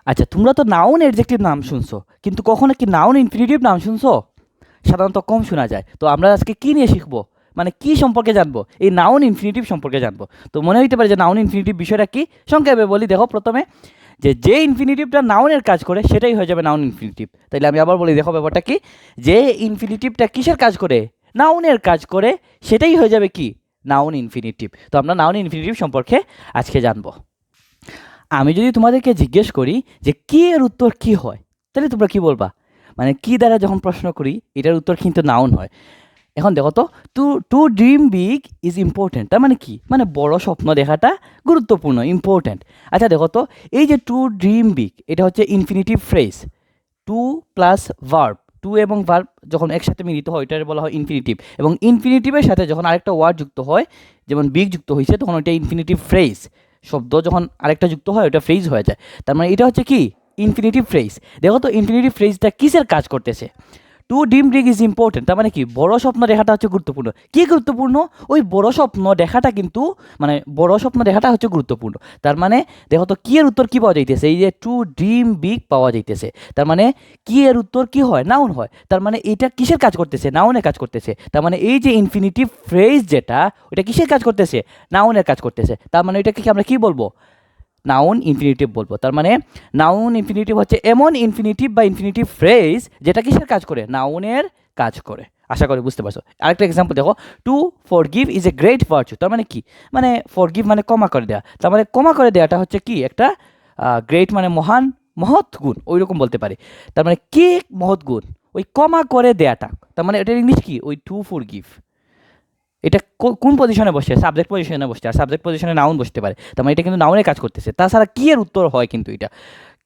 আচ্ছা, তোমরা তো নাউন অ্যাডজেক্টিভ নাম শুনছো, কিন্তু কখনো কি নাউন ইনফিনিটিভ নাম শুনছো? সাধারণত কম শোনা যায়। তো আমরা আজকে কী নিয়ে শিখবো, মানে কী সম্পর্কে জানবো? এই নাউন ইনফিনিটিভ সম্পর্কে জানবো। তো মনে হইতে পারে যে নাউন ইনফিনিটিভ বিষয়টা কি, সংক্ষেপে বলি। দেখো, প্রথমে যে ইনফিনিটিভটা নাউনের কাজ করে সেটাই হয়ে যাবে নাউন ইনফিনিটিভ। তাইলে আমি আবার বলি, দেখো ব্যাপারটা কি, যে ইনফিনিটিভটা কিসের কাজ করে, নাউনের কাজ করে, সেটাই হয়ে যাবে কি, নাউন ইনফিনিটিভ। তো আমরা নাউন ইনফিনিটিভ সম্পর্কে আজকে জানবো। আমি যদি তোমাদেরকে জিজ্ঞেস করি যে কি এর উত্তর কি হয়, তাহলে তোমরা কি বলবা? মানে কি দ্বারা যখন প্রশ্ন করি, এটার উত্তর কিন্তু নাউন হয়। এখন দেখো তো, to to dream big is important, তার মানে কি, মানে বড় স্বপ্ন দেখাটা গুরুত্বপূর্ণ, ইম্পর্টেন্ট। আচ্ছা দেখো তো, এই যে টু ড্রিম বিগ, এটা হচ্ছে infinitive phrase. To plus verb, to এবং ভার্ব যখন একসাথে মিলিত হয় ওইটার বলা হয় ইনফিনিটিভ। এবং ইনফিনিটিভের সাথে যখন আরেকটা ওয়ার্ড যুক্ত হয়, যেমন বিগ যুক্ত হয়েছে, তখন ওইটা ইনফিনিটিভ ফ্রেজ। শব্দ যখন আরেকটা যুক্ত হয় ওটা ফ্রেজ হয়ে যায়। তার মানে এটা হচ্ছে কি, ইনফিনিটিভ ফ্রেজ। দেখো তো ইনফিনিটিভ ফ্রেজটা কিসের কাজ করতেছে? To dream big is important, তার মানে কি, বড় স্বপ্ন দেখাটা হচ্ছে গুরুত্বপূর্ণ। কি গুরুত্বপূর্ণ? ওই বড় স্বপ্ন দেখাটা কিন্তু, মানে বড় স্বপ্ন দেখাটা হচ্ছে গুরুত্বপূর্ণ। তার মানে দেখো তো, কি এর উত্তর কি পাওয়া যাইতেছে, এই যে টু ড্রিম বিগ পাওয়া যাইতেছে। তার মানে কি এর উত্তর কি হয়, নাউন হয়। তার মানে এটা কিসের কাজ করতেছে, নাউনের কাজ করতেছে। তার মানে এই যে ইনফিনিটিভ ফ্রেজ যেটা, ওটা কিসের কাজ করতেছে, নাউনের কাজ করতেছে। তার মানে এটাকে কি আমরা কি বলবো, নাউন ইনফিনিটিভ বলবো। তার মানে নাউন ইনফিনিটিভ হচ্ছে এমন ইনফিনিটিভ বা ইনফিনিটিভ ফ্রেজ যেটা কিসের কাজ করে, নাউনের কাজ করে। আশা করি বুঝতে পারছো। আরেকটা এক্সাম্পল দেখো, two forgive is a great virtue, তার মানে কি, মানে ফরগিভ মানে ক্ষমা করে দেওয়া। তার মানে ক্ষমা করে দেওয়াটা হচ্ছে কি, একটা গ্রেট মানে মহান, মহৎ গুণ, ওই রকম বলতে পারি। তার মানে কি মহৎ গুণ, ওই ক্ষমা করে দেওয়াটা। তার মানে এটার ইংলিশ কি, ওই টু ফরগিভ। এটা কোন পজিশনে বসে, সাবজেক্ট পজিশনে বসছে, আর সাবজেক্ট পজিশনে নাউন বসতে পারে। তার মানে এটা কিন্তু নাউনের কাজ করতেছে। তাছাড়া কি এর উত্তর হয় কিন্তু এটা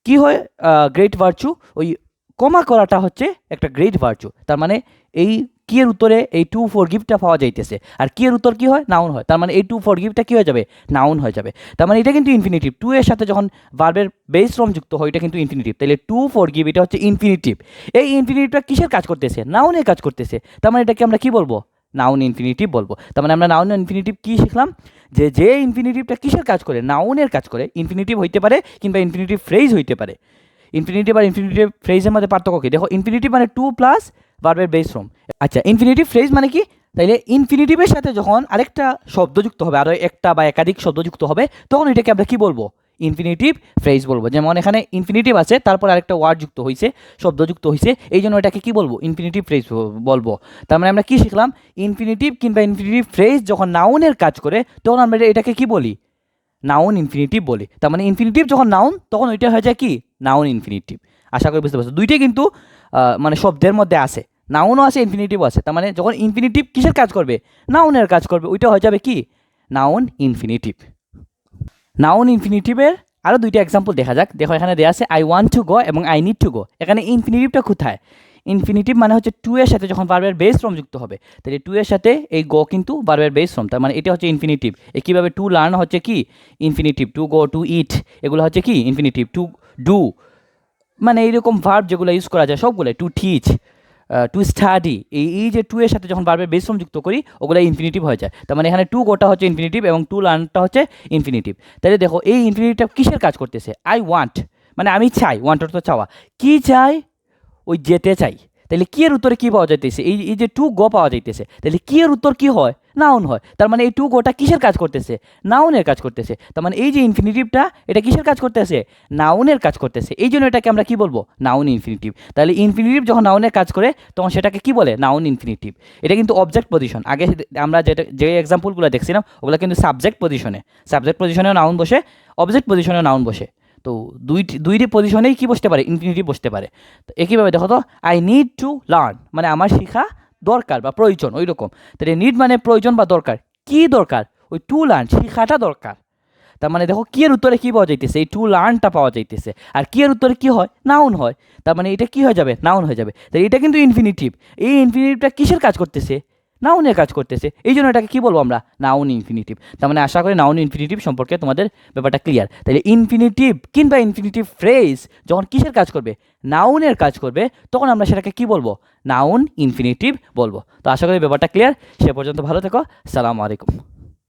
কি হয়, গ্রেট ভার্চু। ওই ক্ষমা করাটা হচ্ছে একটা গ্রেট ভার্চু। তার মানে এই কি এর উত্তরে এই টু ফর গিফটটা পাওয়া যাইতেছে। আর কি এর উত্তর কি হয়, নাউন হয়। তার মানে এই টু ফর গিফটটা কি হয়ে যাবে, নাউন হয়ে যাবে। তার মানে এটা কিন্তু ইনফিনিটিভ। টু এর সাথে যখন ভার্বের বেস ফর্ম যুক্ত হয়, এটা কিন্তু ইনফিনিটিভ। তাহলে টু ফর গিভ এটা হচ্ছে ইনফিনিটিভ। এই ইনফিনিটিভটা কিসের কাজ করতেছে, নাউনের কাজ করতেছে। তার মানে এটাকে আমরা কি বলবো, নাউন ইনফিনিটিভ বলবো। তার মানে আমরা নাউন ইনফিনিটিভ কি শিখলাম, যে ইনফিনিটিভটা কিসের কাজ করে, নাউনের কাজ করে। ইনফিনিটিভ হইতে পারে কিংবা ইনফিনিটিভ ফ্রেজ হইতে পারে। ইনফিনিটিভ আর ইনফিনিটিভ ফ্রেজের মধ্যে পার্থক্য কি, দেখো, ইনফিনিটিভ মানে টু প্লাস ভার্বের বেস ফর্ম। আচ্ছা, ইনফিনিটিভ ফ্রেজ মানে কি, তাইলে ইনফিনিটিভের সাথে যখন আরেকটা শব্দ যুক্ত হবে, আরও একটা বা একাধিক শব্দ যুক্ত হবে, তখন এটাকে আমরা কি বলবো, ইনফিনিটিভ ফ্রেজ বলবো। যেমন এখানে ইনফিনিটিভ আছে, তারপর আরেকটা ওয়ার্ড যুক্ত হয়েছে, শব্দ যুক্ত হয়েছে, এই জন্য এটাকে কি বলবো, ইনফিনিটিভ ফ্রেজ বলবো। তার মানে আমরা কি শিখলাম, ইনফিনিটিভ কিংবা ইনফিনিটিভ ফ্রেজ যখন নাউনের কাজ করে, তখন আমরা এটাকে কি বলি, নাউন ইনফিনিটিভ বলি। তার মানে ইনফিনিটিভ যখন নাউন, তখন ওইটা হয়ে যায় কি, নাউন ইনফিনিটিভ। আশা করি বুঝতে পারছো। দুইটাই কিন্তু মানে শব্দের মধ্যে আছে, নাউনও আছে, ইনফিনিটিভও আছে। তার মানে যখন ইনফিনিটিভ কিসের কাজ করবে, নাউনের কাজ করবে, ওইটা হয়ে যাবে কি, নাউন ইনফিনিটিভ। নাউন ইনফিনিটিভের আরও দুইটা এক্সাম্পল দেখা যাক। দেখো, এখানে দেওয়া আছে আই ওয়ান্ট টু গো এবং আই নিড টু গো। এখানে ইনফিনিটিভটা কোথায়, ইনফিনিটিভ মানে হচ্ছে টু এর সাথে যখন ভার্বের বেস ফর্ম যুক্ত হবে, তাহলে টু এর সাথে এই গো কিন্তু ভার্বের বেস ফর্ম। তার মানে এটা হচ্ছে ইনফিনিটিভ। কীভাবে, টু লার্ন হচ্ছে কি ইনফিনিটিভ, টু গো, টু ইট, এগুলো হচ্ছে কি ইনফিনিটিভ। টু ডু মানে এইরকম ভার্ব যেগুলো ইউজ করা যায় সবগুলো, টু টিচ, টু স্টাডি, এই যে টু এর সাথে যখন ভার্বের বেস ফর্ম যুক্ত করি, ওগুলো ইনফিনিটিভ হয়ে যায়। তার মানে এখানে টু গোটা হচ্ছে ইনফিনিটিভ এবং টু লার্নটা হচ্ছে ইনফিনিটিভ। তাহলে দেখো, এই ইনফিনিটিভটা কিসের কাজ করতেছে, আই ওয়ান্ট মানে আমি চাই, ওয়ান্ট তো চাওয়া, কি চাই, ওই যেতে চাই। তাহলে কি এর উত্তরে কী পাওয়া যাইতেছে, এই যে টু গো পাওয়া যাইতেছে। তাহলে কি এর উত্তর কি হয়, নাউন হয়। তার মানে এই টু গোটা কিসের কাজ করতেছে, নাউনের কাজ করতেছে। তার মানে এই যে ইনফিনিটিভটা, এটা কিসের কাজ করতেছে, নাউনের কাজ করতেছে। এই জন্য এটাকে আমরা কি বলবো, নাউন ইনফিনিটিভ। তাহলে ইনফিনিটিভ যখন নাউনের কাজ করে, তখন সেটাকে কি বলে, নাউন ইনফিনিটিভ। এটা কিন্তু অবজেক্ট পজিশন। আগে আমরা যে এক্সাম্পলগুলো দেখছিলাম, ওগুলো কিন্তু সাবজেক্ট পজিশনেও নাউন বসে, অবজেক্ট পজিশনেও নাউন বসে। তো দুইটি পজিশনেই কি বসতে পারে, ইনফিনিটিভ বসতে পারে। তো একইভাবে দেখো তো, আই নিড টু লার্ন মানে আমার শেখা দরকার বা প্রয়োজন, ওই রকম। তাহলে নিড মানে প্রয়োজন বা দরকার, কি দরকার, ওই টু লার্ন, শেখাটা দরকার। তার মানে দেখো, কি এর উত্তরে কী পাওয়া যাইতেছে, এই টু লার্নটা পাওয়া যাইতেছে। আর কি এর উত্তরে কী হয়, নাউন হয়। তার মানে এটা কী হয়ে যাবে, নাউন হয়ে যাবে। তাই এটা কিন্তু ইনফিনিটিভ। এই ইনফিনিটিভটা কিসের কাজ করতেছে, নাউনের কাজ করতেছে। এই জন্য এটাকে কী বলবো আমরা, নাউন ইনফিনিটিভ। তার মানে আশা করি নাউন ইনফিনিটিভ সম্পর্কে তোমাদের ব্যাপারটা ক্লিয়ার। তাহলে ইনফিনিটিভ কিংবা ইনফিনিটিভ ফ্রেজ যখন কিসের কাজ করবে, নাউনের কাজ করবে, তখন আমরা সেটাকে কী বলবো, নাউন ইনফিনিটিভ বলবো। তো আশা করি ব্যাপারটা ক্লিয়ার। সে পর্যন্ত ভালো থেকো। আসসালামু আলাইকুম।